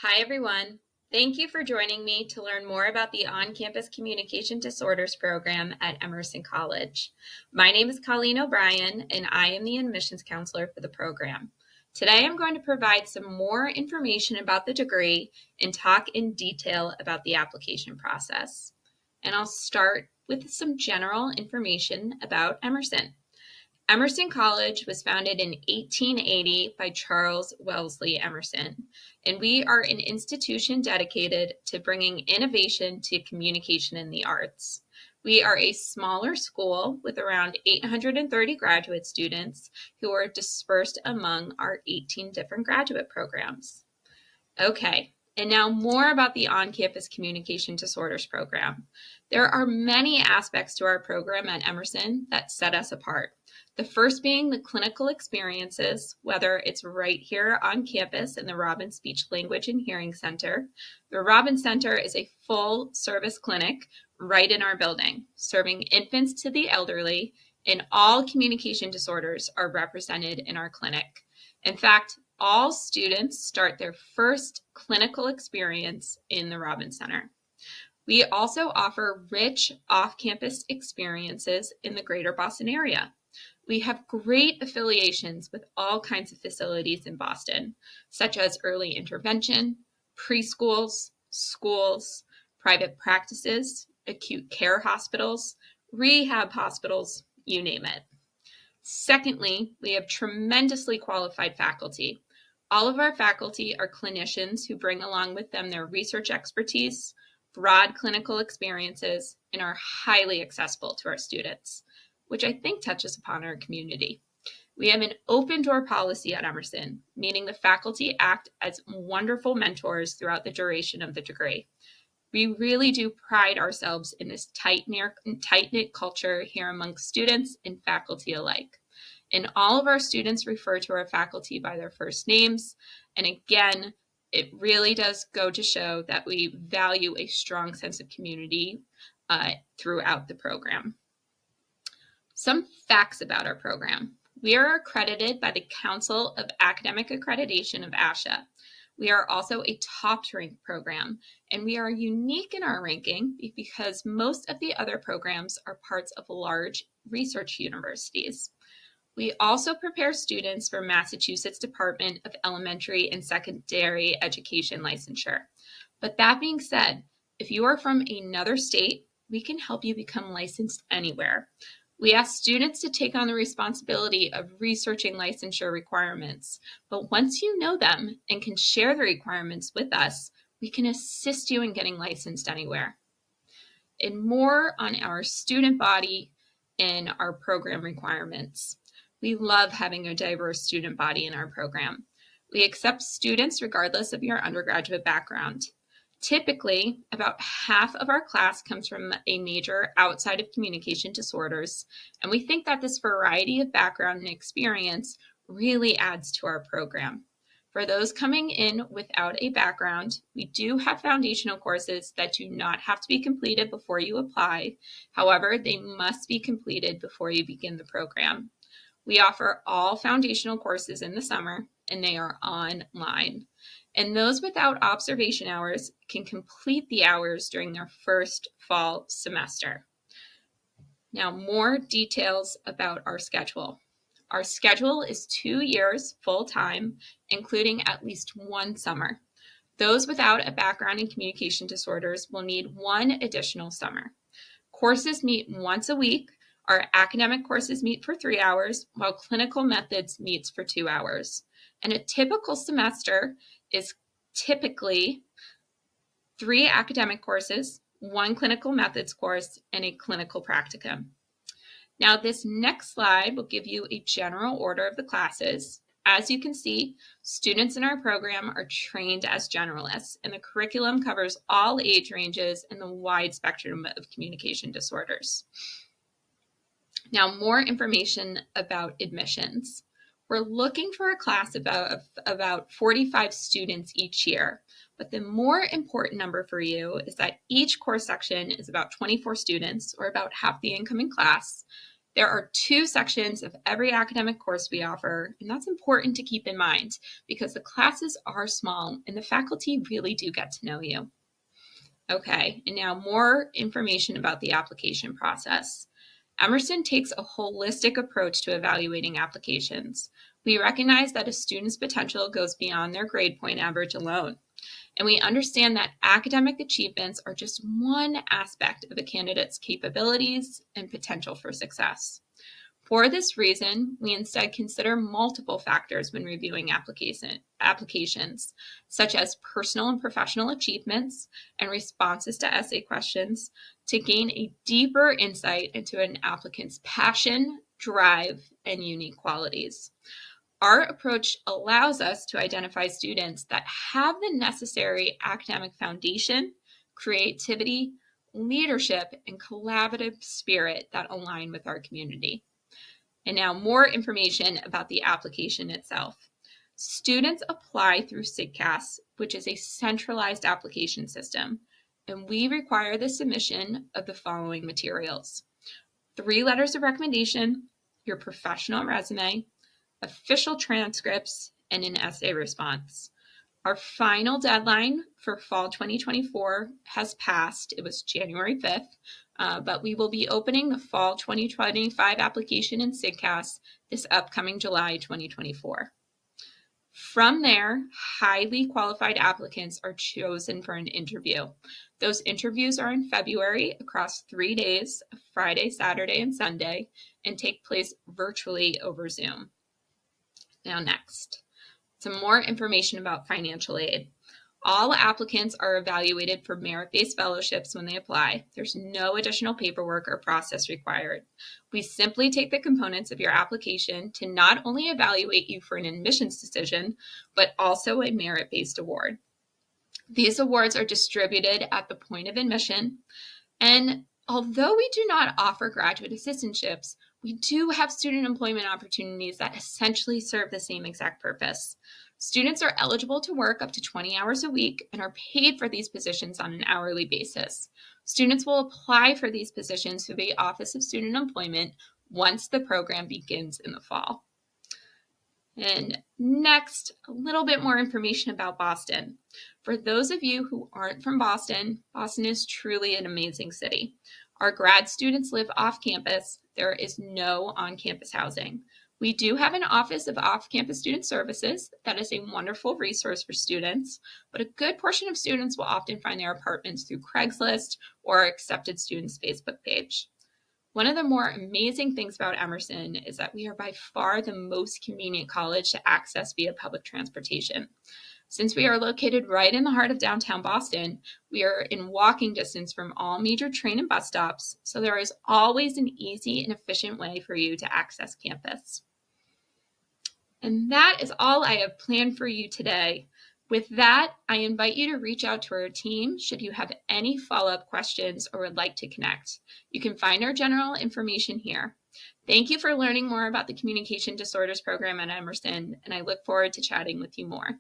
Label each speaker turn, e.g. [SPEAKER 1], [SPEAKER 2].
[SPEAKER 1] Hi, everyone. Thank you for joining me to learn more about the On-Campus Communication Disorders program at Emerson College. My name is Colleen O'Brien, and I am the admissions counselor for the program. Today, I'm going to provide some more information about the degree and talk in detail about the application process. And I'll start with some general information about Emerson. Emerson College was founded in 1880 by Charles Wellesley Emerson, and we are an institution dedicated to bringing innovation to communication in the arts. We are a smaller school with around 830 graduate students who are dispersed among our 18 different graduate programs. Okay, and now more about the On-Campus Communication Disorders program. There are many aspects to our program at Emerson that set us apart. The first being the clinical experiences, whether it's right here on campus in the Robin Speech Language and Hearing Center. The Robin Center is a full service clinic right in our building, serving infants to the elderly, and all communication disorders are represented in our clinic. In fact, all students start their first clinical experience in the Robin Center. We also offer rich off-campus experiences in the greater Boston area. We have great affiliations with all kinds of facilities in Boston, such as early intervention, preschools, schools, private practices, acute care hospitals, rehab hospitals, you name it. Secondly, we have tremendously qualified faculty. All of our faculty are clinicians who bring along with them their research expertise, broad clinical experiences, and are highly accessible to our students, which I think touches upon our community. We have an open door policy at Emerson, meaning the faculty act as wonderful mentors throughout the duration of the degree. We really do pride ourselves in this tight-knit culture here amongst students and faculty alike. And all of our students refer to our faculty by their first names. And again, it really does go to show that we value a strong sense of community throughout the program. Some facts about our program. We are accredited by the Council of Academic Accreditation of ASHA. We are also a top-ranked program, and we are unique in our ranking because most of the other programs are parts of large research universities. We also prepare students for Massachusetts Department of Elementary and Secondary Education licensure. But that being said, if you are from another state, we can help you become licensed anywhere. We ask students to take on the responsibility of researching licensure requirements, but once you know them and can share the requirements with us, we can assist you in getting licensed anywhere. And more on our student body and our program requirements. We love having a diverse student body in our program. We accept students regardless of your undergraduate background. Typically, about half of our class comes from a major outside of communication disorders, and we think that this variety of background and experience really adds to our program. For those coming in without a background, we do have foundational courses that do not have to be completed before you apply. However, they must be completed before you begin the program. We offer all foundational courses in the summer, and they are online. And those without observation hours can complete the hours during their first fall semester. Now, more details about our schedule. Our schedule is 2 years full-time, including at least one summer. Those without a background in communication disorders will need one additional summer. Courses meet once a week. Our academic courses meet for 3 hours, while clinical methods meets for 2 hours. And a typical semester is typically 3 academic courses, 1 clinical methods course, and a clinical practicum. Now, this next slide will give you a general order of the classes. As you can see, students in our program are trained as generalists, and the curriculum covers all age ranges and the wide spectrum of communication disorders. Now, more information about admissions. We're looking for a class of about 45 students each year, but the more important number for you is that each course section is about 24 students, or about half the incoming class, There are 2 sections of every academic course we offer, and that's important to keep in mind because the classes are small and the faculty really do get to know you. Okay, and now more information about the application process. Emerson takes a holistic approach to evaluating applications. We recognize that a student's potential goes beyond their grade point average alone, and we understand that academic achievements are just one aspect of a candidate's capabilities and potential for success. For this reason, we instead consider multiple factors when reviewing applications, such as personal and professional achievements and responses to essay questions, to gain a deeper insight into an applicant's passion, drive, and unique qualities. Our approach allows us to identify students that have the necessary academic foundation, creativity, leadership, and collaborative spirit that align with our community. And now more information about the application itself. Students apply through SIGCAS, which is a centralized application system, and we require the submission of the following materials: 3 letters of recommendation, your professional resume, official transcripts, and an essay response. Our final deadline for fall 2024 has passed. It was January 5th, but we will be opening the fall 2025 application in SIGCAS this upcoming July 2024. From there, highly qualified applicants are chosen for an interview. Those interviews are in February across 3 days, Friday, Saturday, and Sunday, and take place virtually over Zoom. Now next, some more information about financial aid. All applicants are evaluated for merit-based fellowships when they apply. There's no additional paperwork or process required. We simply take the components of your application to not only evaluate you for an admissions decision, but also a merit-based award. These awards are distributed at the point of admission, and although we do not offer graduate assistantships, we do have student employment opportunities that essentially serve the same exact purpose. Students are eligible to work up to 20 hours a week and are paid for these positions on an hourly basis. Students will apply for these positions through the Office of Student Employment once the program begins in the fall. And next, a little bit more information about Boston. For those of you who aren't from Boston, Boston is truly an amazing city. Our grad students live off campus. There is no on-campus housing. We do have an Office of Off-Campus Student Services that is a wonderful resource for students, but a good portion of students will often find their apartments through Craigslist or our Accepted Students Facebook page. One of the more amazing things about Emerson is that we are by far the most convenient college to access via public transportation. Since we are located right in the heart of downtown Boston, we are in walking distance from all major train and bus stops, so there is always an easy and efficient way for you to access campus. And that is all I have planned for you today. With that, I invite you to reach out to our team should you have any follow-up questions or would like to connect. You can find our general information here. Thank you for learning more about the Communication Disorders program at Emerson, and I look forward to chatting with you more.